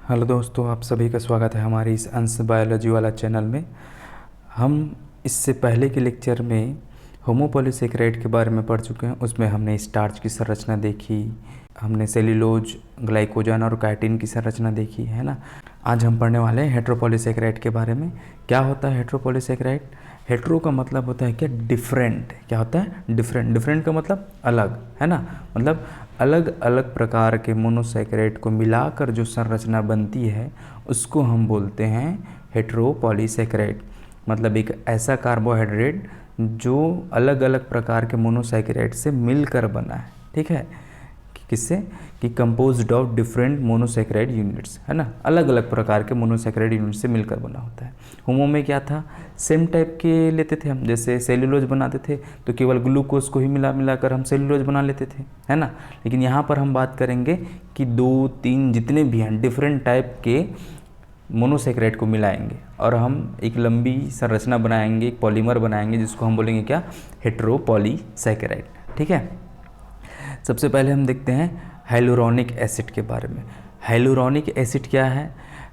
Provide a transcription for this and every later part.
Hello दोस्तों, आप सभी का स्वागत है हमारे इस अंश बायोलॉजी वाला चैनल में। हम इससे पहले के लेक्चर में होमोपॉलीसेकेराइड के बारे में पढ़ चुके हैं। उसमें हमने स्टार्च की संरचना देखी, हमने सेल्यूलोज, ग्लाइकोजन और काइटिन की संरचना देखी, है ना। आज हम पढ़ने वाले हैं हेट्रोपॉलीसेकेराइड के बारे में। क्या होता है हेट्रोपॉलीसेकेराइड? हेट्रो का मतलब होता है क्या? डिफरेंट। क्या होता है? डिफरेंट। डिफरेंट का मतलब अलग, है ना। मतलब अलग अलग प्रकार के मोनोसेकेराइड को मिलाकर जो संरचना बनती है उसको हम बोलते हैं हेट्रोपॉलीसेकेराइड। मतलब एक ऐसा कार्बोहाइड्रेट जो अलग अलग प्रकार के मोनोसेकेराइड से मिलकर बना है, ठीक है। किससे? कि composed of different monosaccharide units, है ना। अलग अलग प्रकार के मोनोसेकेराइड यूनिट से मिलकर बना होता है। होमो में क्या था? सेम टाइप के लेते थे हम। जैसे सेल्यूलोज बनाते थे तो केवल ग्लूकोज को ही मिलाकर हम सेल्यूलोज बना लेते थे, है ना। लेकिन यहाँ पर हम बात करेंगे कि 2-3 जितने भी हैं डिफरेंट टाइप के मोनोसेकेराइड को मिलाएंगे और हम एक लंबी संरचना बनाएंगे, एक पॉलीमर बनाएंगे जिसको हम बोलेंगे क्या? हेट्रोपॉलीसेकेराइड, ठीक है। सबसे पहले हम देखते हैं हाइलुरोनिक एसिड के बारे में। हाइलुरोनिक एसिड क्या है?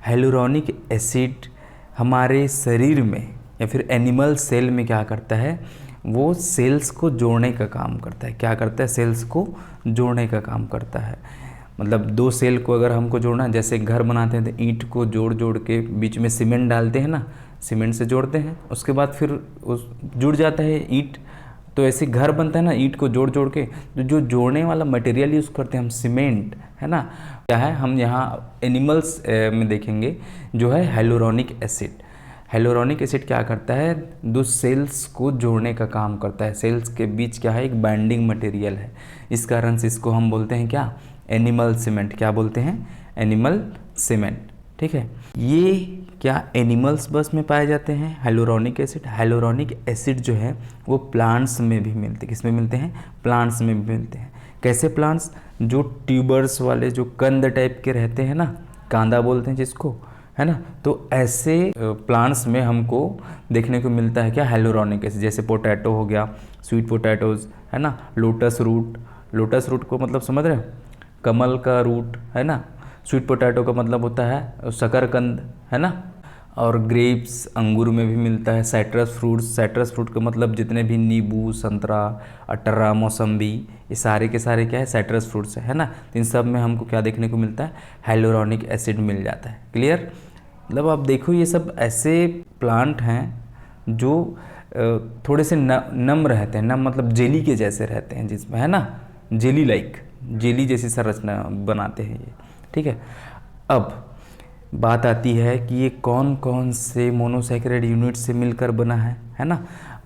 हाइलुरोनिक एसिड हमारे शरीर में या फिर एनिमल सेल में क्या करता है? वो सेल्स को जोड़ने का काम करता है। क्या करता है? सेल्स को जोड़ने का काम करता है। मतलब दो सेल को अगर हमको जोड़ना, जैसे घर बनाते हैं तो ईंट को जोड़ जोड़ के बीच में सीमेंट डालते हैं ना, सीमेंट से जोड़ते हैं, उसके बाद फिर उस जुड़ जाता है ईंट। तो ऐसे घर बनता है ना, ईंट को जोड़ जोड़ के। तो जो जोड़ने वाला मटेरियल यूज़ करते हैं हम, सीमेंट, है ना। क्या है? हम यहाँ एनिमल्स में देखेंगे जो है हाइलुरोनिक एसिड। हाइलुरोनिक एसिड क्या करता है? दो सेल्स को जोड़ने का काम करता है। सेल्स के बीच क्या है? एक बाइंडिंग मटेरियल है। इस कारण से इसको हम बोलते हैं क्या? Animal cement. क्या बोलते हैं? एनिमल सीमेंट, ठीक है। ये क्या एनिमल्स बस में पाए जाते हैं हाइलुरोनिक एसिड? हाइलुरोनिक एसिड जो है वो प्लांट्स में भी मिलते हैं। किसमें मिलते हैं? प्लांट्स में भी मिलते हैं। कैसे प्लांट्स? जो ट्यूबर्स वाले, जो कंद टाइप के रहते हैं ना, कांदा बोलते हैं जिसको, है ना। तो ऐसे प्लांट्स में हमको देखने को मिलता है क्या? Hyaluronic acid. जैसे पोटैटो हो गया, स्वीट पोटैटोज, है ना। लोटस रूट, लोटस रूट को मतलब समझ रहे हो? कमल का रूट, है ना। स्वीट पोटैटो का मतलब होता है शकरकंद, है ना। और ग्रेप्स, अंगूर में भी मिलता है। साइट्रस फ्रूट्स, साइट्रस फ्रूट का मतलब जितने भी नींबू, संतरा, अटरा, मौसम्बी, ये सारे के सारे क्या है? साइट्रस फ्रूट्स है ना। तो इन सब में हमको क्या देखने को मिलता है? हाइलुरोनिक एसिड मिल जाता है। क्लियर? मतलब आप देखो ये सब ऐसे प्लांट हैं जो थोड़े से नम रहते हैं। नम मतलब जेली के जैसे रहते हैं, जिसमें, है ना, जेली लाइक, जेली जैसी संरचना बनाते हैं ये, ठीक है। अब बात आती है कि ये कौन कौन से मोनोसेकेराइड यूनिट से मिलकर बना है ना।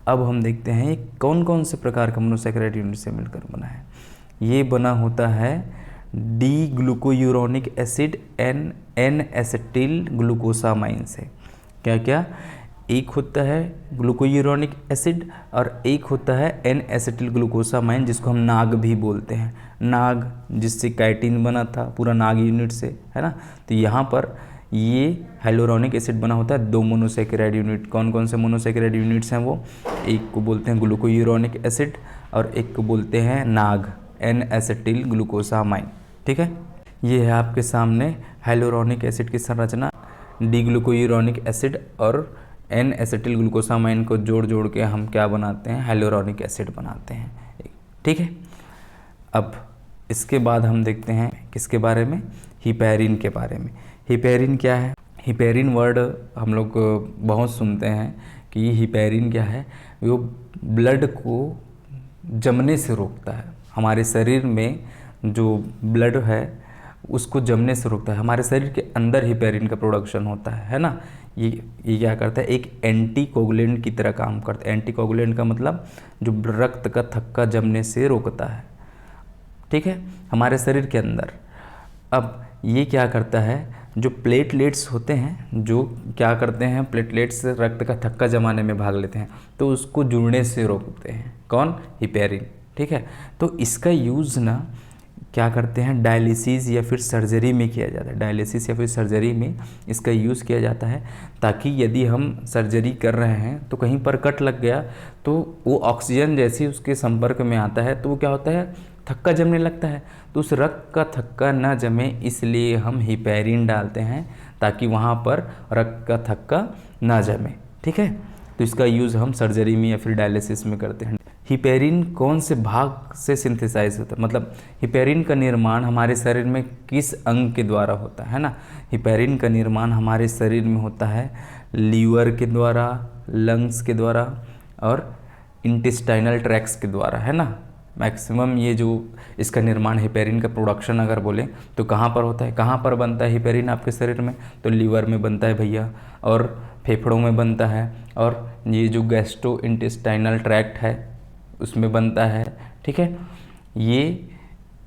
अब हम देखते हैं ये कौन कौन से प्रकार का मोनोसेकेराइड यूनिट से मिलकर बना है। ये बना होता है D glucuronic acid N acetyl glucosamine से। क्या क्या? एक होता है ग्लूकोयूरोनिक एसिड और एक होता है एन एसिटिल ग्लूकोसामाइन, जिसको हम नाग भी बोलते हैं। नाग, जिससे काइटिन बना था, पूरा नाग यूनिट से, है ना। तो यहाँ पर ये हाइलुरोनिक एसिड बना होता है दो मोनोसेकेराइड यूनिट। कौन कौन से मोनोसेकेराइड यूनिट्स हैं वो? एक को बोलते हैं ग्लूकोयूरोनिक एसिड और एक को बोलते हैं नाग, एन एसिटिल ग्लूकोसामाइन, ठीक है। ये है आपके सामने हाइलुरोनिक एसिड की संरचना। डी ग्लूकोयूरोनिक एसिड और एन एसिटिल ग्लूकोसामाइन को जोड़ जोड़ के हम क्या बनाते हैं? हाइलुरोनिक एसिड बनाते हैं, ठीक है। अब इसके बाद हम देखते हैं किसके बारे में? हिपैरिन के बारे में। हिपैरिन क्या है? हिपैरिन वर्ड हम लोग बहुत सुनते हैं कि हिपैरिन क्या है? वो ब्लड को जमने से रोकता है। हमारे शरीर में जो ब्लड है उसको जमने से रोकता है। हमारे शरीर के अंदर हिपैरिन का प्रोडक्शन होता है ना। ये क्या करता है? एक एंटी कोगुलेंट की तरह काम करता है। एंटी कोगुलेंट का मतलब जो रक्त का थक्का जमने से रोकता है, ठीक है, हमारे शरीर के अंदर। अब ये क्या करता है? जो प्लेटलेट्स होते हैं, जो क्या करते हैं, प्लेटलेट्स रक्त का थक्का जमाने में भाग लेते हैं, तो उसको जुड़ने से रोकते हैं। कौन? हिपैरिन, ठीक है। तो इसका यूज़ ना क्या करते हैं? डायलिसिस या फिर सर्जरी में किया जाता है। डायलिसिस या फिर सर्जरी में इसका यूज़ किया जाता है, ताकि यदि हम सर्जरी कर रहे हैं तो कहीं पर कट लग गया तो वो ऑक्सीजन जैसे उसके संपर्क में आता है तो वो क्या होता है? थक्का जमने लगता है, तो उस रक्त का थक्का न जमे इसलिए हम हिपैरिन डालते हैं ताकि वहाँ पर रक्त का थक्का ना जमे। ठीक है, तो इसका यूज़ हम सर्जरी में या फिर डायलिसिस में करते हैं। हिपैरिन कौन से भाग से सिंथेसाइज होता है, मतलब हिपैरिन का निर्माण हमारे शरीर में किस अंग के द्वारा होता है ना। हिपैरिन का निर्माण हमारे शरीर में होता है लीवर के द्वारा, लंग्स के द्वारा और इंटेस्टाइनल ट्रैक्ट्स के द्वारा, है ना। मैक्सिमम ये जो इसका निर्माण हिपैरिन का प्रोडक्शन अगर बोलें तो कहाँ पर होता है, कहाँ पर बनता है हिपैरिन आपके शरीर में, तो लीवर में बनता है भैया, और फेफड़ों में बनता है, और ये जो गैस्ट्रो इंटेस्टाइनल ट्रैक्ट है उसमें बनता है। ठीक है, ये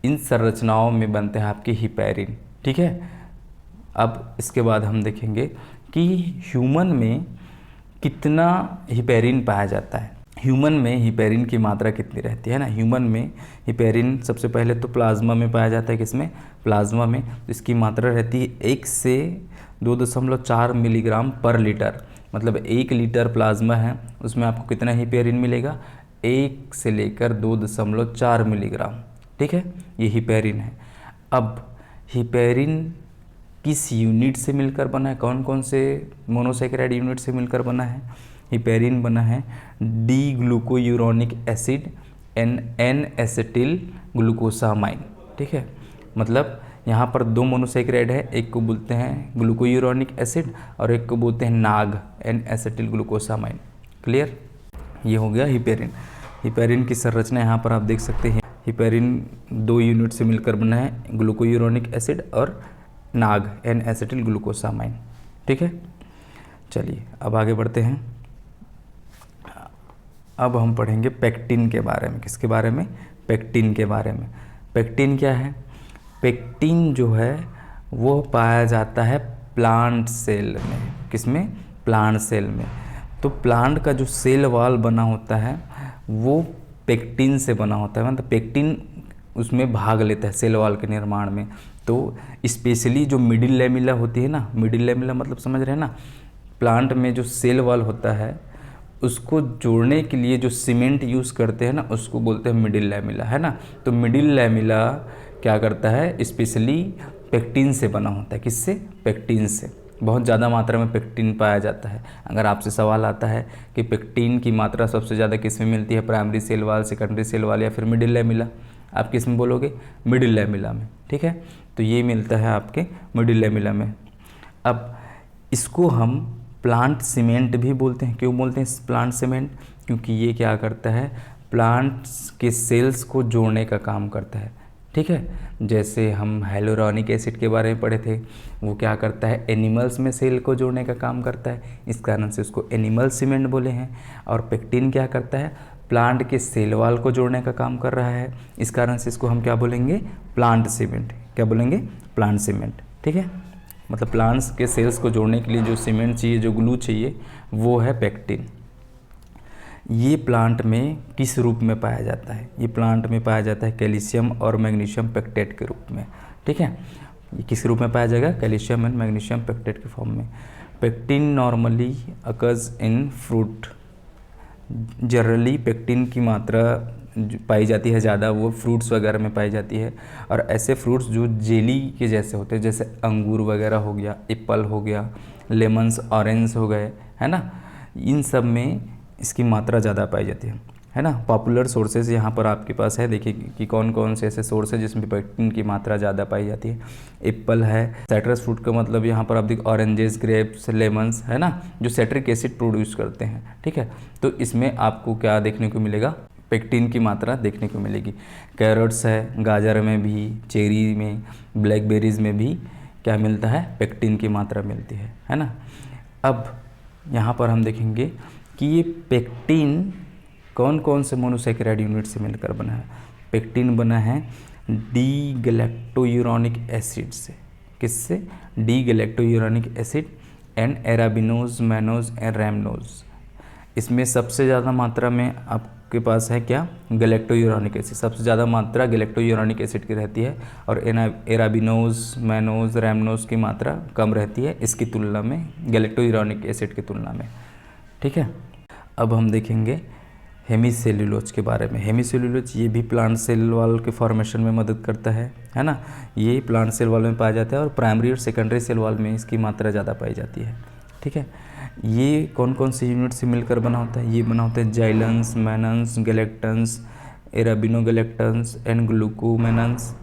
इन संरचनाओं में बनते हैं आपके हिपैरिन। ठीक है, अब इसके बाद हम देखेंगे कि ह्यूमन में कितना हिपैरिन पाया जाता है। ह्यूमन में हिपैरिन की मात्रा कितनी रहती है ना। ह्यूमन में हिपैरिन सबसे पहले तो प्लाज्मा में पाया जाता है, किसमें, प्लाज्मा में। इसकी मात्रा रहती है 1 से 2.4 मिलीग्राम पर लीटर, मतलब 1 लीटर प्लाज्मा है उसमें आपको कितना हिपैरिन मिलेगा, 1 से लेकर 2.4 मिलीग्राम। ठीक है, ये हिपैरिन है। अब हिपैरिन किस यूनिट से मिलकर बना है, कौन कौन से मोनोसैकेराइड यूनिट से मिलकर बना है। हिपैरिन बना है D glucuronic acid N acetyl glucosamine. ठीक है, मतलब यहाँ पर 2 मोनोसैकेराइड है, एक को बोलते हैं ग्लूकोयूरोनिक एसिड और एक को बोलते हैं नाग, एन एसिटिल ग्लूकोसामाइन। क्लियर, ये हो गया हिपैरिन। हिपैरिन की संरचना यहाँ पर आप देख सकते हैं। हिपैरिन 2 यूनिट से मिलकर बना है, ग्लूकोयूरोनिक एसिड और नाग, एन एसिटिल ग्लूकोसामाइन। ठीक है, चलिए अब आगे बढ़ते हैं। अब हम पढ़ेंगे पेक्टिन के बारे में। किसके बारे में, पेक्टिन के बारे में। पेक्टिन क्या है, पेक्टिन जो है वो पाया जाता है प्लांट सेल में। किसमें, प्लांट सेल में। तो प्लांट का जो सेल वॉल बना होता है वो पेक्टिन से बना होता है, मतलब पेक्टिन उसमें भाग लेता है सेल वॉल के निर्माण में। तो स्पेशली जो मिडिल लेमिला होती है ना, मिडिल लेमिला मतलब समझ रहे हैं ना, प्लांट में जो सेल वॉल होता है उसको जोड़ने के लिए जो सीमेंट यूज़ करते हैं ना उसको बोलते हैं मिडिल लेमिला, है ना। तो मिडिल लेमिला क्या करता है, स्पेशली पेक्टिन से बना होता है। किससे, पेक्टिन से। बहुत ज़्यादा मात्रा में पेक्टिन पाया जाता है। अगर आपसे सवाल आता है कि पेक्टिन की मात्रा सबसे ज़्यादा किस में मिलती है, primary cell wall, secondary cell wall या फिर मिडिल लेमिला, आप किस में बोलोगे, मिडिल लेमिला में। ठीक है, तो ये मिलता है आपके मिडिल लेमिला में। अब इसको हम प्लांट सीमेंट भी बोलते हैं। क्यों बोलते हैं प्लांट सीमेंट, क्योंकि ये क्या करता है, प्लांट्स के सेल्स को जोड़ने का काम करता है। ठीक है, जैसे हम हाइलुरोनिक एसिड के बारे में पढ़े थे, वो क्या करता है, एनिमल्स में सेल को जोड़ने का काम करता है, इस कारण से उसको एनिमल सीमेंट बोले हैं। और पेक्टिन क्या करता है, प्लांट के सेल वॉल को जोड़ने का काम कर रहा है, इस कारण से इसको हम क्या बोलेंगे, प्लांट सीमेंट। क्या बोलेंगे, प्लांट सीमेंट। ठीक है, मतलब प्लांट्स के सेल्स को जोड़ने के लिए जो सीमेंट चाहिए, जो ग्लू चाहिए, वो है पेक्टिन। ये प्लांट में किस रूप में पाया जाता है, ये प्लांट में पाया जाता है कैल्शियम और मैग्नीशियम पेक्टेट के रूप में। ठीक है, ये किस रूप में पाया जाएगा, कैल्शियम एंड मैग्नीशियम पेक्टेट के फॉर्म में। Pectin normally occurs in fruit. Generally pectin की मात्रा पाई जाती है ज़्यादा, वो फ्रूट्स वगैरह में पाई जाती है। और ऐसे फ्रूट्स जो जेली के जैसे होते हैं, जैसे अंगूर वगैरह हो गया, एप्पल हो गया, लेमन्स, ऑरेंज हो गए, है ना, इन सब में इसकी मात्रा ज़्यादा पाई जाती है ना। पॉपुलर सोर्सेज यहाँ पर आपके पास है, देखिए कि कौन कौन से ऐसे सोर्स है जिसमें पेक्टिन की मात्रा ज़्यादा पाई जाती है। एप्पल है, साइट्रस फ्रूट का मतलब यहाँ पर आप देखिए ऑरेंजेस, ग्रेप्स, लेमन्स, है ना, जो साइट्रिक एसिड प्रोड्यूस करते हैं। ठीक है, तो इसमें आपको क्या देखने को मिलेगा, पेक्टिन की मात्रा देखने को मिलेगी। कैरेट्स है, गाजर में भी, चेरी में, ब्लैकबेरीज में भी क्या मिलता है, पेक्टिन की मात्रा मिलती है ना। अब यहाँ पर हम देखेंगे कि ये पेक्टिन कौन कौन से मोनोसैकेराइड यूनिट से मिलकर बना है। पेक्टिन बना है डी गैलेक्टोयूरोनिक एसिड से। किससे, D galacturonic acid and arabinose, mannose and rhamnose. इसमें सबसे ज़्यादा मात्रा में आपके पास है क्या, गैलेक्टोयूरोनिक एसिड। सबसे ज़्यादा मात्रा गैलेक्टोयूरोनिक एसिड की रहती है और एराबिनोज, मैनोज, रैमनोज की मात्रा कम रहती है इसकी तुलना में, गैलेक्टोयूरोनिक एसिड की तुलना में। ठीक है, अब हम देखेंगे हेमीसेल्यूलोज के बारे में। हेमीसेल्यूलोज ये भी प्लांट सेल वॉल के फॉर्मेशन में मदद करता है ना। ये प्लांट सेल वॉल में पाया जाता है और प्राइमरी और सेकेंडरी सेल वॉल में इसकी मात्रा ज़्यादा पाई जाती है। ठीक है, ये कौन कौन से यूनिट से मिलकर बना होता है? ये बना होता है जाइलेंस, मैनन्स, गैलेक्टन्स, एराबिनोगैलेक्टन्स एंड ग्लूकोमेनन्स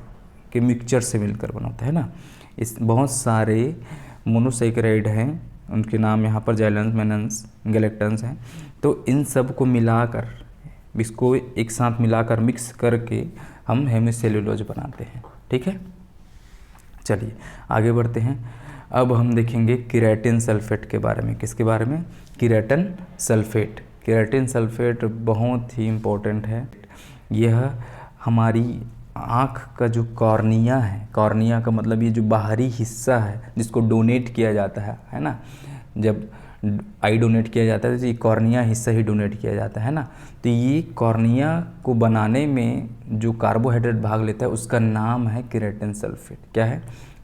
के मिक्सचर से मिलकर बना होता है ना। इस बहुत सारे मोनोसेकेराइड हैं, उनके नाम यहाँ पर जाइलेंस, मैनन्स, गैलेक्टन्स हैं। तो इन सब को मिलाकर, इसको एक साथ मिलाकर मिक्स करके हम हेमीसेल्यूलोज बनाते हैं। ठीक है, चलिए आगे बढ़ते हैं। अब हम देखेंगे केराटिन सल्फेट के बारे में। किसके बारे में? Keratin sulphate. केराटिन सल्फेट बहुत ही इम्पोर्टेंट है। यह हमारी आँख का जो कॉर्निया है, कॉर्निया का मतलब ये जो बाहरी हिस्सा है जिसको डोनेट किया जाता है ना। जब आई डोनेट किया जाता है तो ये कॉर्निया हिस्सा ही डोनेट किया जाता है ना। तो ये कॉर्निया को बनाने में जो कार्बोहाइड्रेट भाग लेता है उसका नाम है केराटिन सल्फेट। क्या है?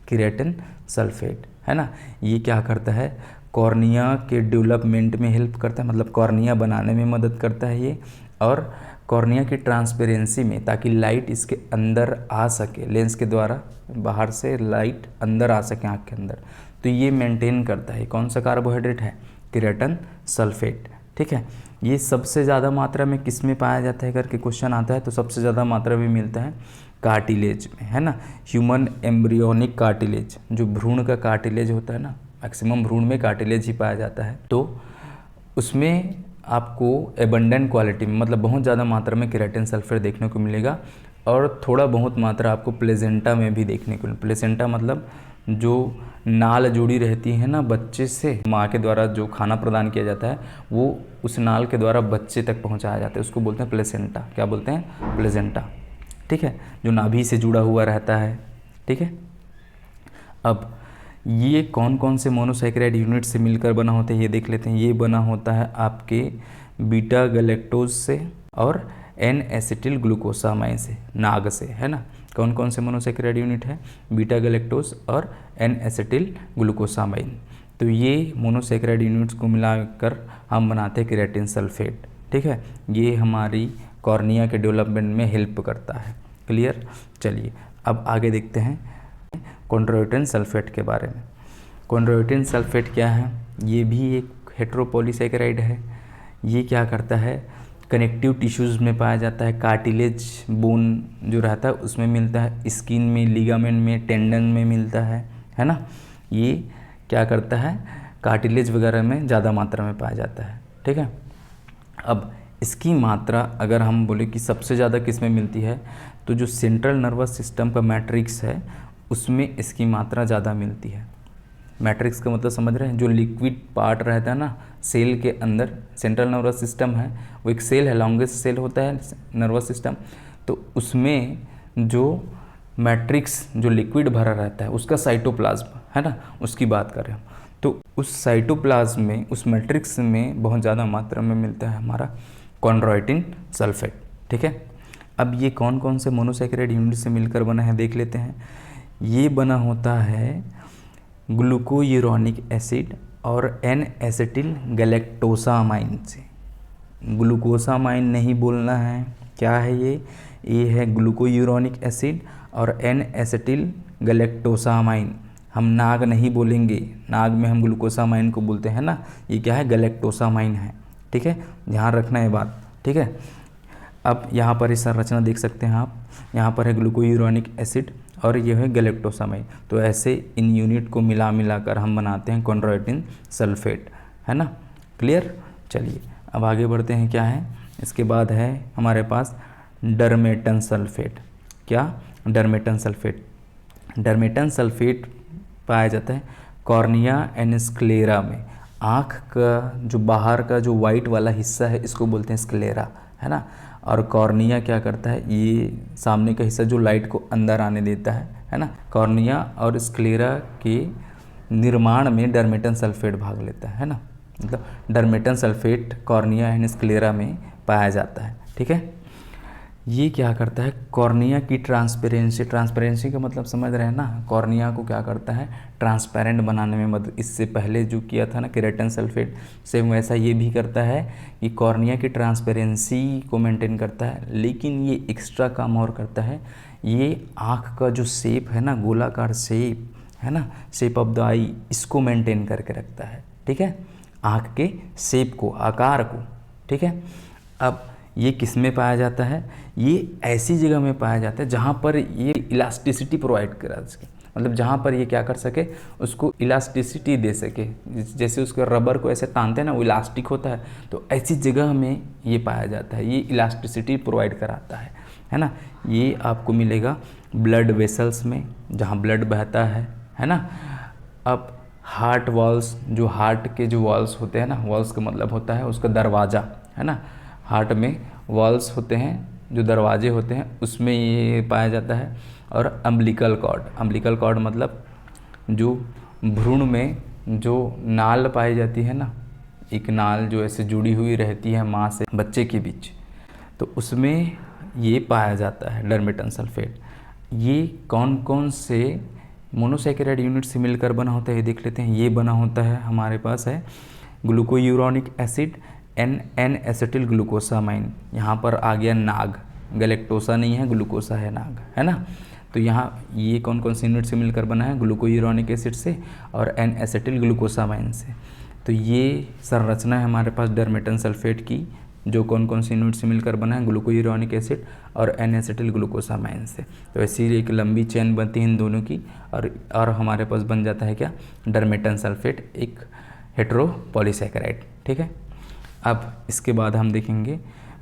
केराटिन सल्फेट, है ना। ये क्या करता है? कॉर्निया के डेवलपमेंट में हेल्प करता है, मतलब कॉर्निया बनाने में मदद करता है ये, और कॉर्निया की ट्रांसपेरेंसी में, ताकि लाइट इसके अंदर आ सके, लेंस के द्वारा बाहर से लाइट अंदर आ सके आँख के अंदर, तो ये मेंटेन करता है। कौन सा कार्बोहाइड्रेट है? Keratin sulphate. ठीक है, ये सबसे ज़्यादा मात्रा में किस में पाया जाता है करके क्वेश्चन आता है, तो सबसे ज़्यादा मात्रा में मिलता है कार्टिलेज में, है ना। ह्यूमन एम्ब्रियोनिक कार्टिलेज, जो भ्रूण का कार्टिलेज होता है ना, मैक्सिमम भ्रूण में कार्टिलेज ही पाया जाता है, तो उसमें आपको एबंडेंट क्वालिटी में, मतलब बहुत ज़्यादा मात्रा में केराटिन सल्फेट देखने को मिलेगा। और थोड़ा बहुत मात्रा आपको प्लेसेंटा में भी देखने को मिलेगा। प्लेसेंटा मतलब जो नाल जुड़ी रहती है ना बच्चे से, माँ के द्वारा जो खाना प्रदान किया जाता है वो उस नाल के द्वारा बच्चे तक पहुँचाया जाता है, उसको बोलते हैं प्लेसेंटा। क्या बोलते हैं? प्लेसेंटा। ठीक है, जो नाभि से जुड़ा हुआ रहता है। ठीक है, अब ये कौन कौन से मोनोसेकेराइड यूनिट से मिलकर बना होता है ये देख लेते हैं। ये बना होता है आपके बीटा गैलेक्टोज से और एन एसिटिल ग्लूकोसामाइन से, नाग से, है ना। कौन कौन से मोनोसेकेराइड यूनिट है? बीटा गैलेक्टोज और एन एसिटिल ग्लूकोसामाइन। तो ये मोनोसेकेराइड यूनिट्स को मिलाकर हम बनाते हैं केराटिन सल्फेट। ठीक है, ये हमारी कॉर्निया के डेवलपमेंट में हेल्प करता है। क्लियर? चलिए अब आगे देखते हैं कॉन्ड्रोइटिन सल्फेट के बारे में। कॉन्ड्रोइटिन सल्फेट क्या है? ये भी एक हेट्रोपॉलीसेकेराइड है। ये क्या करता है? कनेक्टिव टिश्यूज़ में पाया जाता है, कार्टिलेज बोन जो रहता है उसमें मिलता है, स्किन में, लिगामेंट में, टेंडन में मिलता है ना। ये क्या करता है? कार्टिलेज वगैरह में ज़्यादा मात्रा में पाया जाता है। ठीक है, अब इसकी मात्रा अगर हम बोले कि सबसे ज़्यादा किस में मिलती है, तो जो सेंट्रल नर्वस सिस्टम का मैट्रिक्स है उसमें इसकी मात्रा ज़्यादा मिलती है। मैट्रिक्स का मतलब समझ रहे हैं? जो लिक्विड पार्ट रहता है ना सेल के अंदर, सेंट्रल नर्वस सिस्टम है, वो एक सेल है, लॉन्गेस्ट सेल होता है नर्वस सिस्टम, तो उसमें जो मैट्रिक्स जो लिक्विड भरा रहता है उसका साइटोप्लाज्म है ना, उसकी बात कर रहे हैं। तो उस साइटोप्लाज्म में, उस मैट्रिक्स में बहुत ज़्यादा मात्रा में मिलता है हमारा कॉन्ड्रोइटिन सल्फेट। ठीक है, अब ये कौन कौन से मोनोसेकेराइड यूनिट से मिलकर बना है देख लेते हैं। ये बना होता है ग्लूकोयूरोनिक एसिड और एन एसिटिल गैलेक्टोसामाइन से। ग्लूकोसामाइन नहीं बोलना है, क्या है ये है ग्लूकोयूरोनिक एसिड और एन एसिटिल गैलेक्टोसामाइन। हम नाग नहीं बोलेंगे, नाग में हम ग्लूकोसामाइन को बोलते हैं ना, ये क्या है? गैलेक्टोसामाइन है। ठीक है, ध्यान रखना है बात। ठीक है, अब यहाँ पर इस संरचना देख सकते हैं आप, यहाँ पर है ग्लूकोयूरोनिक एसिड और यह है गैलेक्टोसामाइन। तो ऐसे इन यूनिट को मिलाकर हम बनाते हैं कॉन्ड्रोइटिन सल्फेट, है ना। क्लियर? चलिए अब आगे बढ़ते हैं। क्या है इसके बाद? है हमारे पास डर्मेटन सल्फेट। क्या? डर्मेटन सल्फेट। डर्मेटन सल्फेट पाया जाता है कॉर्निया एंड स्क्लेरा में। आँख का जो बाहर का जो वाइट वाला हिस्सा है इसको बोलते हैं स्क्लेरा, है ना। और कॉर्निया क्या करता है? ये सामने का हिस्सा जो लाइट को अंदर आने देता है ना। कॉर्निया और स्क्लेरा के निर्माण में डर्मेटन सल्फेट भाग लेता है ना। मतलब डर्मेटन सल्फेट कॉर्निया एंड स्क्लेरा में पाया जाता है। ठीक है, ये क्या करता है, कॉर्निया की ट्रांसपेरेंसी, ट्रांसपेरेंसी का मतलब समझ रहे हैं ना, कॉर्निया को क्या करता है, ट्रांसपेरेंट बनाने में मदद। इससे पहले जो किया था ना केराटिन सल्फेट, सेम वैसा ये भी करता है कि कॉर्निया की ट्रांसपेरेंसी को मेंटेन करता है। लेकिन ये एक्स्ट्रा काम और करता है, ये आँख का जो शेप है ना, गोलाकार शेप है ना, शेप ऑफ द आई, इसको मेंटेन करके रखता है। ठीक है, आँख के शेप को, आकार को। ठीक है, अब ये किस में पाया जाता है, ये ऐसी जगह में पाया जाता है जहाँ पर ये इलास्टिसिटी प्रोवाइड करा सके, मतलब जहाँ पर ये क्या कर सके, उसको इलास्टिसिटी दे सके। जैसे उसके रबर को ऐसे तानते हैं ना, वो इलास्टिक होता है, तो ऐसी जगह में ये पाया जाता है, ये इलास्टिसिटी प्रोवाइड कराता है ना। ये आपको मिलेगा ब्लड वेसल्स में, जहाँ ब्लड बहता है ना। अब हार्ट वॉल्स, जो हार्ट के जो वॉल्स होते हैं ना, वॉल्स का मतलब होता है उसका दरवाज़ा, है ना। हार्ट में वॉल्स होते हैं, जो दरवाजे होते हैं, उसमें ये पाया जाता है। और अम्बिलिकल कॉर्ड, अम्बिलिकल कॉर्ड मतलब जो भ्रूण में जो नाल पाई जाती है ना, एक नाल जो ऐसे जुड़ी हुई रहती है माँ से बच्चे के बीच, तो उसमें ये पाया जाता है डर्मेटन सल्फेट। ये कौन कौन से मोनोसैकेराइड यूनिट से मिलकर बना होता है ये देख लेते हैं। ये बना होता है, हमारे पास है ग्लूकोयूरोनिक एसिड, एन एसिटिल ग्लूकोसामाइन। यहाँ पर आ गया नाग, गैलेक्टोसा नहीं है, ग्लूकोसा है, नाग है ना। तो यहाँ ये कौन कौन से यूनिट से मिलकर बना है, ग्लूकोयूरोनिक एसिड से और एन एसिटिल ग्लूकोसामाइन से। तो ये संरचना है हमारे पास डर्मेटन सल्फेट की, जो कौन कौन से यूनिट से मिलकर बना है, ग्लूकोयूरोनिक एसिड और एन एसिटिल ग्लूकोसामाइन से। तो ऐसी एक लंबी चेन बनती है इन दोनों की, और हमारे पास बन जाता है क्या, डर्मेटन सल्फेट, एक हेटेरोपॉलीसैकेराइड। ठीक है, अब इसके बाद हम देखेंगे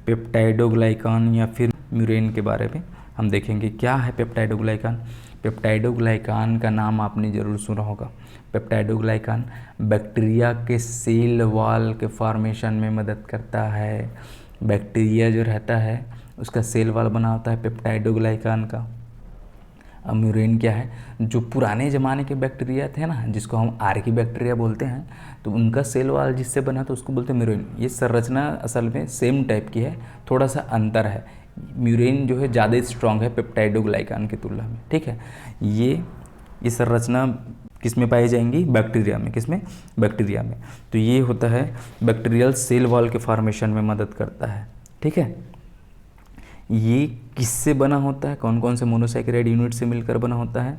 पेप्टाइडोग्लाइकान या फिर म्यूरेन के बारे में। हम देखेंगे क्या है पेप्टाइडोग्लाइकान। पेप्टाइडोग्लाइकान का नाम आपने ज़रूर सुना होगा। पेप्टाइडोग्लाइकान बैक्टीरिया के सेल वॉल के फॉर्मेशन में मदद करता है। बैक्टीरिया जो रहता है उसका सेल वॉल बना होता है पेप्टाइडोग्लाइकान का। अब म्यूरेन क्या है, जो पुराने ज़माने के बैक्टीरिया थे ना, जिसको हम आर्की बैक्टीरिया बोलते हैं, तो उनका सेल वॉल जिससे बना तो उसको बोलते हैं म्यूरेन। ये संरचना असल में सेम टाइप की है, थोड़ा सा अंतर है। म्यूरेन जो है ज़्यादा स्ट्रॉन्ग है पेप्टाइडोग्लाइकान की तुलना में। ठीक है, ये संरचना किस में पाई जाएंगी, बैक्टीरिया में। किस में, बैक्टीरिया में। तो ये होता है बैक्टीरियल सेल वॉल के फॉर्मेशन में मदद करता है। ठीक है, ये किससे बना होता है, कौन कौन से मोनोसैकेराइड यूनिट से मिलकर बना होता है,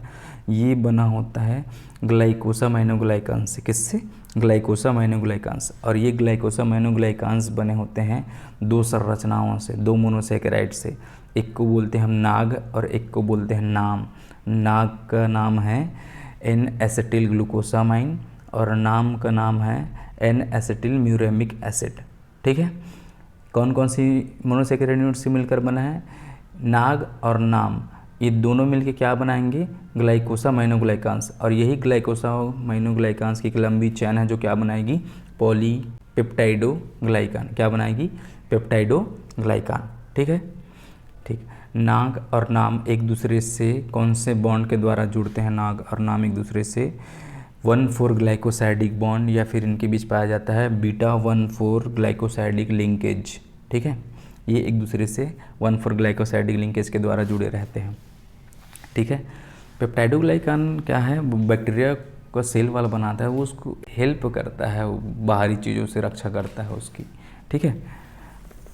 ये बना होता है ग्लाइकोसामाइनोग्लाइकांस से। किससे, ग्लाइकोसामाइनोग्लाइकांस। और ये ग्लाइकोसामाइनोग्लाइकांस बने होते हैं दो संरचनाओं से, दो मोनोसैकेराइड से। एक को बोलते हैं हम नाग और एक को बोलते हैं नाम। नाग का नाम है एन एसिटिल ग्लूकोसामाइन और नाम का नाम है एन एसिटिल म्यूरेमिक एसिड। ठीक है, कौन कौन सी मोनोसैकेराइड यूनिट से मिलकर बना है, नाग और नाम, ये दोनों मिलकर क्या बनाएंगे, ग्लाइकोसामाइनोग्लाइकांस। और यही ग्लाइकोसामाइनोग्लाइकांस की एक लंबी चैन है जो क्या बनाएगी, पॉलीपेप्टाइडोग्लाइकान। क्या बनाएगी, पेप्टाइडोग्लाइकान। ठीक है, ठीक। नाग और नाम एक दूसरे से कौन से बॉन्ड के द्वारा जुड़ते हैं, नाग और नाम एक दूसरे से 1,4 ग्लाइकोसाइडिक बॉन्ड, या फिर इनके बीच पाया जाता है बीटा 1,4 ग्लाइकोसाइडिक लिंकेज। ठीक है, ये एक दूसरे से 1,4 ग्लाइकोसाइडिक लिंकेज के द्वारा जुड़े रहते हैं। ठीक है, पेप्टाइडोग्लाइकान क्या है, बैक्टीरिया का सेल वॉल बनाता है, वो उसको हेल्प करता है, बाहरी चीज़ों से रक्षा करता है उसकी। ठीक है,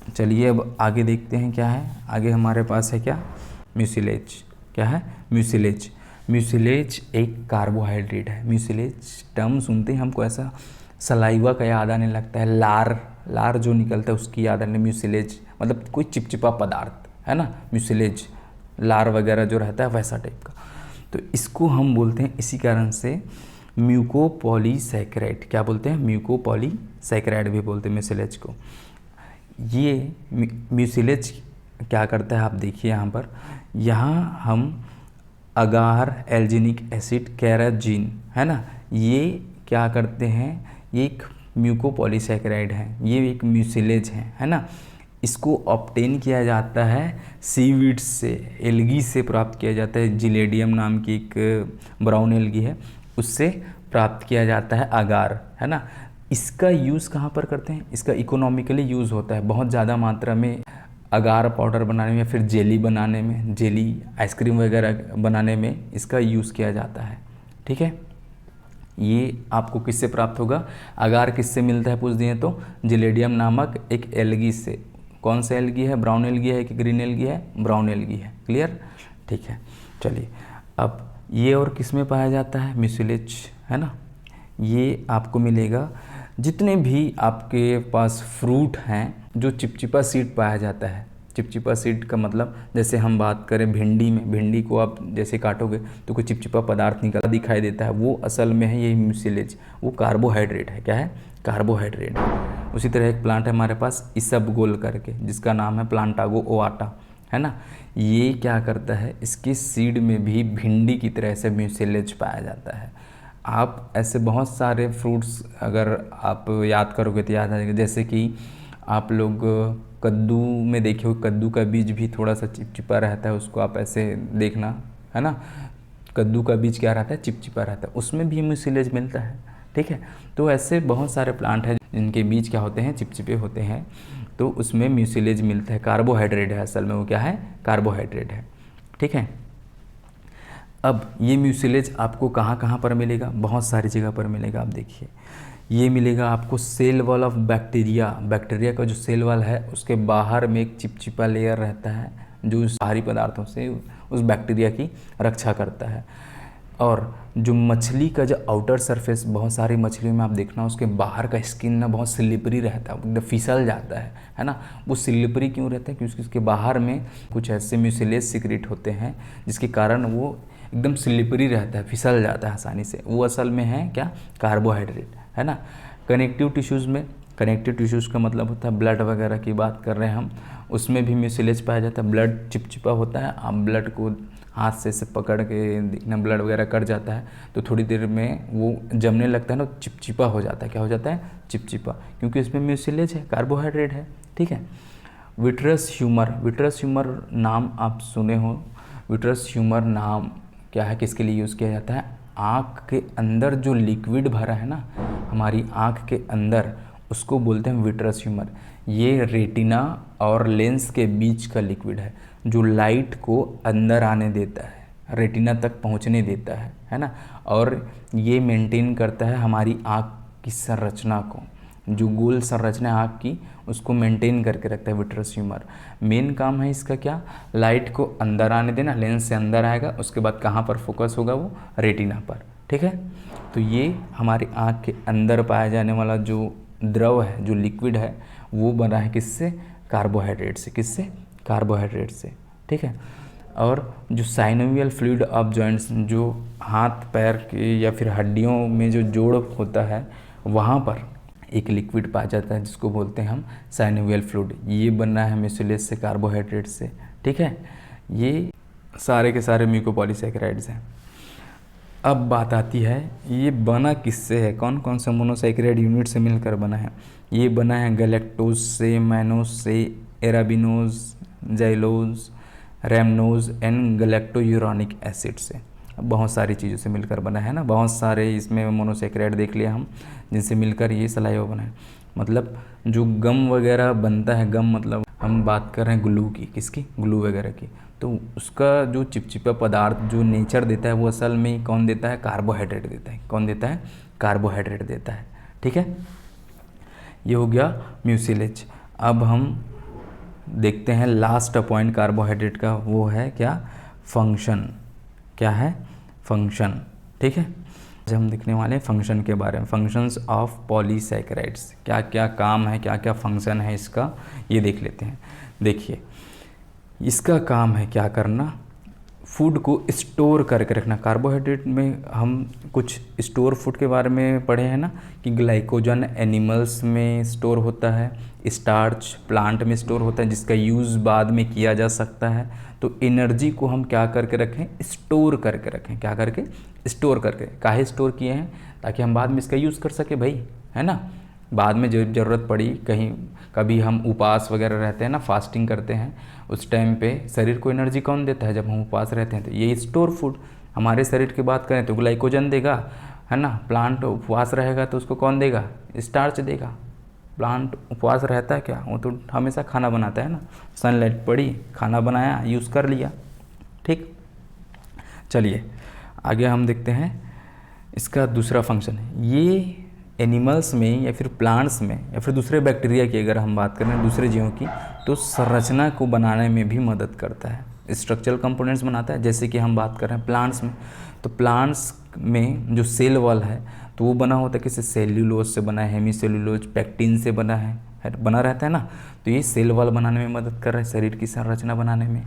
चलिए अब आगे देखते हैं क्या है। आगे हमारे पास है क्या, म्यूसिलेज। क्या है, म्यूसिलेज। म्यूसिलेज एक कार्बोहाइड्रेट है। म्यूसिलेज टर्म सुनते ही हमको ऐसा सलाइवा का याद आने लगता है, लार जो निकलता है उसकी याद आने। म्यूसिलेज मतलब कोई चिपचिपा पदार्थ है ना, म्यूसिलेज लार वगैरह जो रहता है वैसा टाइप का। तो इसको हम बोलते हैं इसी कारण से म्यूकोपॉलीसैकेराइड। क्या बोलते हैं, म्यूकोपॉलीसैकेराइड भी बोलते हैं म्यूसिलेज को। ये म्यूसिलेज क्या करता है, आप देखिए यहाँ हम अगार, एल्जिनिक एसिड, कैराजीन है ना, ये क्या करते हैं, ये एक म्यूकोपॉलीसैकेराइड है, ये एक म्यूसिलेज है ना। इसको ऑब्टेन किया जाता है सीवीड्स से, एल्गी से प्राप्त किया जाता है। जिलेडियम नाम की एक ब्राउन एल्गी है, उससे प्राप्त किया जाता है अगार, है ना। इसका यूज़ कहाँ पर करते हैं, इसका इकोनॉमिकली यूज़ होता है, बहुत ज़्यादा मात्रा में अगार पाउडर बनाने में या फिर जेली बनाने में, जेली आइसक्रीम वगैरह बनाने में इसका यूज़ किया जाता है। ठीक है, ये आपको किससे प्राप्त होगा? अगार किससे मिलता है पूछ दिए तो जिलेडियम नामक एक एल्गी से। कौन सा एल्गी है? ब्राउन एल्गी है कि ग्रीन एल्गी है? ब्राउन एल्गी है। क्लियर? ठीक है, चलिए अब ये और किस में पाया जाता है? म्यूसिलेज, है ना। ये आपको मिलेगा जितने भी आपके पास फ्रूट हैं जो चिपचिपा सीड पाया जाता है। चिपचिपा सीड का मतलब जैसे हम बात करें भिंडी में, भिंडी को आप जैसे काटोगे तो कोई चिपचिपा पदार्थ निकला दिखाई देता है, वो असल में है ये म्यूसिलेज, वो कार्बोहाइड्रेट है। क्या है? कार्बोहाइड्रेट है। उसी तरह एक प्लांट है हमारे पास इसबगोल करके, जिसका नाम है प्लांटागो ओवाटा, है ना। ये क्या करता है? इसकी सीड में भी भिंडी की तरह से म्यूसिलेज पाया जाता है। आप ऐसे बहुत सारे फ्रूट्स अगर आप याद करोगे तो याद आ जाएगा, जैसे कि आप लोग कद्दू में देखे हो, कद्दू का बीज भी थोड़ा सा चिपचिपा रहता है, उसको आप ऐसे देखना, है ना। कद्दू का बीज क्या रहता है? चिपचिपा रहता है, उसमें भी म्यूसिलेज मिलता है। ठीक है, तो ऐसे बहुत सारे प्लांट हैं जिनके बीज क्या होते हैं? चिपचिपे होते हैं, तो उसमें म्यूसिलेज मिलता है। कार्बोहाइड्रेट है असल में, वो क्या है? कार्बोहाइड्रेट है। ठीक है, अब ये म्यूसिलेज आपको कहाँ कहाँ पर मिलेगा? बहुत सारी जगह पर मिलेगा। आप देखिए, ये मिलेगा आपको cell wall of bacteria. Bacteria का जो सेल वॉल है उसके बाहर में एक चिपचिपा लेयर रहता है जो उस बाहरी पदार्थों से उस बैक्टीरिया की रक्षा करता है। और जो मछली का जो आउटर सरफेस, बहुत सारी मछलियों में आप देखना उसके बाहर का स्किन ना बहुत स्लिपरी रहता है, एकदम फिसल जाता है ना। वो स्लिपरी क्यों रहता है? क्योंकि उसके बाहर में कुछ ऐसे म्यूसिलेज सिक्रेट होते हैं जिसके कारण वो एकदम स्लिपरी रहता है, फिसल जाता है आसानी से। वो असल में है क्या? कार्बोहाइड्रेट, है ना। कनेक्टिव टिश्यूज़ में, कनेक्टिव टिश्यूज़ का मतलब होता है ब्लड वगैरह की बात कर रहे हैं हम, उसमें भी म्यूसिलेज पाया जाता है। ब्लड चिपचिपा होता है, आप ब्लड को हाथ से पकड़ के देखना, ब्लड वगैरह कट जाता है तो थोड़ी देर में वो जमने लगता है ना, चिपचिपा हो जाता है। क्या हो जाता है? चिपचिपा, क्योंकि उसमें म्यूसिलेज है, कार्बोहाइड्रेट है। ठीक है, विट्रस ह्यूमर, विट्रस ह्यूमर नाम आप सुने हो। विट्रस ह्यूमर नाम क्या है, किसके लिए यूज़ किया जाता है? आँख के अंदर जो लिक्विड भरा है ना हमारी आँख के अंदर, उसको बोलते हैं विट्रस ह्यूमर। ये रेटिना और लेंस के बीच का लिक्विड है जो लाइट को अंदर आने देता है, रेटिना तक पहुंचने देता है ना। और ये मेंटेन करता है हमारी आँख की संरचना को, जो गोल संरचना है आँख की, उसको मेंटेन करके रखता है विट्रस ह्यूमर। मेन काम है इसका क्या? लाइट को अंदर आने देना, लेंस से अंदर आएगा, उसके बाद कहाँ पर फोकस होगा? वो रेटिना पर। ठीक है, तो ये हमारी आँख के अंदर पाया जाने वाला जो द्रव है, जो लिक्विड है, वो बना है किससे? कार्बोहाइड्रेट से। किससे? कार्बोहाइड्रेट से। ठीक है, और जो साइनोवियल फ्लूइड ऑफ जॉइंट्स, जो हाथ पैर के या फिर हड्डियों में जो जोड़ होता है, वहाँ पर एक लिक्विड पाया जाता है जिसको बोलते हैं हम साइनोवियल फ्लूइड। ये बनना है म्यूसिलेज से, कार्बोहाइड्रेट से। ठीक है, ये सारे के सारे म्यूकोपॉलीसैकेराइड्स हैं। अब बात आती है ये बना किससे है? कौन कौन से मोनोसैकेराइड यूनिट से मिलकर बना है? ये बना है गैलेक्टोज से, मैनोज से, एराबिनोज, जाइलोज, रैमनोज एंड गैलेक्टोयूरानिक एसिड से। बहुत सारी चीज़ों से मिलकर बना है ना, बहुत सारे इसमें मोनोसैकेराइड देख लिया हम जिनसे मिलकर ये सलाइवा बना है। मतलब जो गम वगैरह बनता है, गम मतलब हम बात कर रहे हैं ग्लू की, किसकी? ग्लू वगैरह की, तो उसका जो चिपचिपा पदार्थ जो नेचर देता है वो असल में कौन देता है? कार्बोहाइड्रेट देता है। कौन देता है? कार्बोहाइड्रेट देता है। ठीक है, ये हो गया म्यूसिलेज। अब हम देखते हैं लास्ट पॉइंट कार्बोहाइड्रेट का, वो है क्या? फंक्शन। क्या है? फंक्शन। ठीक है, आज हम देखने वाले हैं फंक्शन के बारे में, फंक्शंस ऑफ पॉलीसैकेराइड्स। क्या क्या काम है, क्या क्या फंक्शन है इसका, ये देख लेते हैं। देखिए, इसका काम है क्या करना? फूड को स्टोर करके रखना। कार्बोहाइड्रेट में हम कुछ स्टोर फूड के बारे में पढ़े हैं ना, कि ग्लाइकोजन एनिमल्स में स्टोर होता है, स्टार्च प्लांट में स्टोर होता है जिसका यूज़ बाद में किया जा सकता है। तो एनर्जी को हम क्या करके रखें? स्टोर करके रखें। क्या करके? स्टोर करके। काहे स्टोर किए हैं? ताकि हम बाद में इसका यूज़ कर सके भाई, है ना। बाद में जब ज़रूरत पड़ी, कहीं कभी हम उपवास वगैरह रहते हैं ना, फास्टिंग करते हैं, उस टाइम पे शरीर को एनर्जी कौन देता है? जब हम उपवास रहते हैं तो ये स्टोर फूड हमारे शरीर की बात करें तो ग्लाइकोजन देगा, है ना। प्लांट उपवास रहेगा तो उसको कौन देगा? स्टार्च देगा, प्लांट उपवास रहता है क्या, वो तो हमेशा खाना बनाता है ना, सनलाइट पड़ी, खाना बनाया, यूज़ कर लिया। ठीक, चलिए आगे हम देखते हैं इसका दूसरा फंक्शन है। ये एनिमल्स में या फिर प्लांट्स में या फिर दूसरे बैक्टीरिया की अगर हम बात करें, दूसरे जीवों की, तो संरचना को बनाने में भी मदद करता है, स्ट्रक्चरल कंपोनेंट्स बनाता है। जैसे कि हम बात कर रहे हैं प्लांट्स में, तो प्लांट्स में जो सेल वॉल है तो वो बना होता है किसी सेल्यूलोज से बना है, हेमी सेल्यूलोज, पैक्टिन से बना है, बना रहता है ना। तो ये सेल वॉल बनाने में मदद कर रहा है, शरीर की संरचना बनाने में।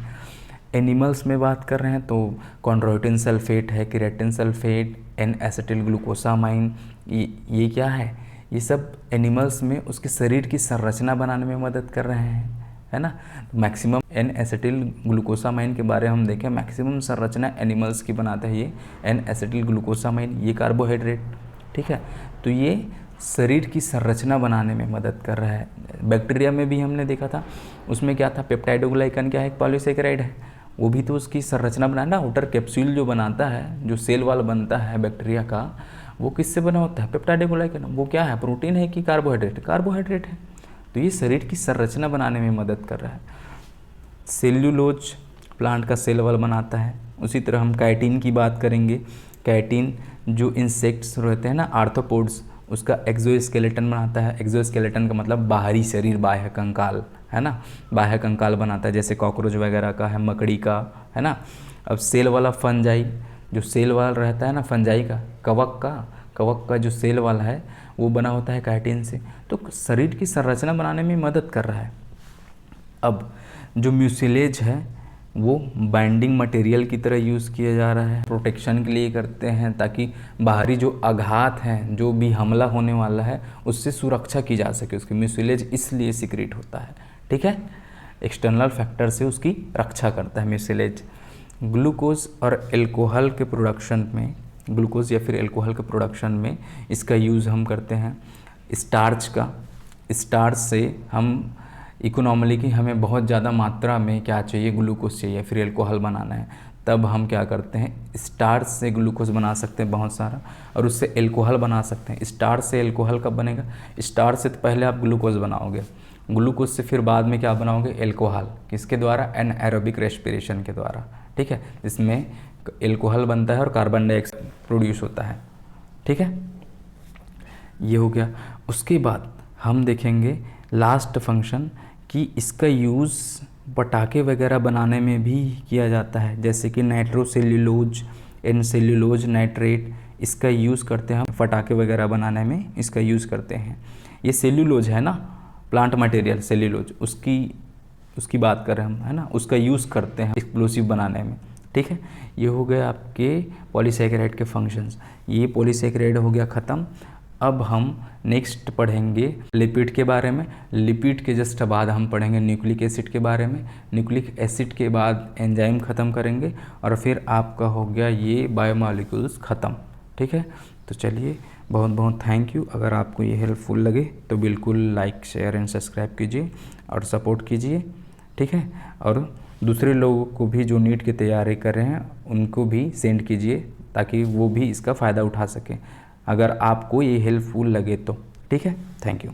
एनिमल्स में बात कर रहे हैं तो कॉन्ड्रोइटिन सल्फेट है, keratin sulphate, N acetyl glucosamine, ये क्या है, ये सब एनिमल्स में उसके शरीर की संरचना बनाने में मदद कर रहे हैं, है ना। मैक्सिमम एन एसिटिल ग्लूकोसामाइन के बारे में हम देखें, मैक्सिमम संरचना एनिमल्स की बनाता है ये एन एसिटिल ग्लूकोसामाइन, ये कार्बोहाइड्रेट। ठीक है, तो ये शरीर की संरचना बनाने में मदद कर रहा है। बैक्टीरिया में भी हमने देखा था, उसमें क्या था, पेप्टाइडोग्लाइकन क्या है, एक पॉलीसेकेराइड है, वो भी तो उसकी संरचना बनाना, आउटर कैप्सूल जो बनाता है, जो सेल वाल बनता है बैक्टीरिया का, वो किससे बना होता है, पेप्टाइडोग्लाइकन। वो क्या है, प्रोटीन है कि कार्बोहाइड्रेट, कार्बोहाइड्रेट है। तो ये शरीर की संरचना बनाने में मदद कर रहा है। सेल्यूलोज प्लांट का सेल वाल बनाता है। उसी तरह हम काइटिन की बात करेंगे। काइटिन जो इंसेक्ट्स रहते हैं ना, आर्थ्रोपोड्स, उसका एक्सोस्केलेटन बनाता है। एक्सोस्केलेटन का मतलब बाहरी शरीर, बाह्य कंकाल, है ना, बाह्य कंकाल बनाता है, जैसे कॉकरोच वगैरह का है, मकड़ी का, है ना। अब सेल वाला फंजाई, जो सेल वाल रहता है ना फंजाई का, कवक का जो सेल वाला है वो बना होता है काइटिन से। तो शरीर की संरचना बनाने में मदद कर रहा है। अब जो म्यूसिलेज है वो बाइंडिंग मटेरियल की तरह यूज़ किया जा रहा है, प्रोटेक्शन के लिए करते हैं, ताकि बाहरी जो आघात है, जो भी हमला होने वाला है, उससे सुरक्षा की जा सके उसकी। म्यूसिलेज इसलिए सिक्रेट होता है, ठीक है, एक्सटर्नल फैक्टर से उसकी रक्षा करता है म्यूसिलेज। ग्लूकोज और एल्कोहल के प्रोडक्शन में, ग्लूकोज या फिर एल्कोहल के प्रोडक्शन में इसका यूज़ हम करते हैं। स्टार्च का, स्टार्च से हम इकोनॉमिकली कि हमें बहुत ज़्यादा मात्रा में क्या चाहिए, ग्लूकोज चाहिए, फिर एल्कोहल बनाना है, तब हम क्या करते हैं, स्टार्च से ग्लूकोज बना सकते हैं बहुत सारा, और उससे एल्कोहल बना सकते हैं। स्टार्च से एल्कोहल कब बनेगा, स्टार्च से तो पहले आप ग्लूकोज बनाओगे, ग्लूकोज से फिर बाद में क्या बनाओगे, एल्कोहल, किसके द्वारा, एनाएरोबिक रेस्पिरेशन के द्वारा। ठीक है, इसमें एल्कोहल बनता है और कार्बन डाइऑक्साइड प्रोड्यूस होता है। ठीक है, ये हो गया। उसके बाद हम देखेंगे लास्ट फंक्शन कि इसका यूज़ पटाखे वगैरह बनाने में भी किया जाता है, जैसे कि नाइट्रोसेल्यूलोज, एन सेल्यूलोज नाइट्रेट, इसका यूज़ करते हैं हम पटाखे वगैरह बनाने में, इसका यूज़ करते हैं। ये सेल्यूलोज है ना, प्लांट मटेरियल सेल्यूलोज, उसकी बात कर रहे हैं हम, है ना, उसका यूज़ करते हैं एक्सप्लोसिव बनाने में। ठीक है, ये हो गए आपके पॉलीसेकेराइड के फंक्शंस। ये पॉलीसेकेराइड हो गया ख़त्म। अब हम नेक्स्ट पढ़ेंगे लिपिड के बारे में। लिपिड के जस्ट बाद हम पढ़ेंगे न्यूक्लिक एसिड के बारे में। न्यूक्लिक एसिड के बाद एंजाइम ख़त्म करेंगे और फिर आपका हो गया ये बायोमॉलिक्यूल्स ख़त्म। ठीक है, तो चलिए, बहुत बहुत थैंक यू। अगर आपको ये हेल्पफुल लगे तो बिल्कुल लाइक, शेयर एंड सब्सक्राइब कीजिए और सपोर्ट कीजिए। ठीक है, और दूसरे लोगों को भी जो नीट की तैयारी कर रहे हैं उनको भी सेंड कीजिए, ताकि वो भी इसका फ़ायदा उठा सकें, अगर आपको ये हेल्पफुल लगे तो। ठीक है, थैंक यू।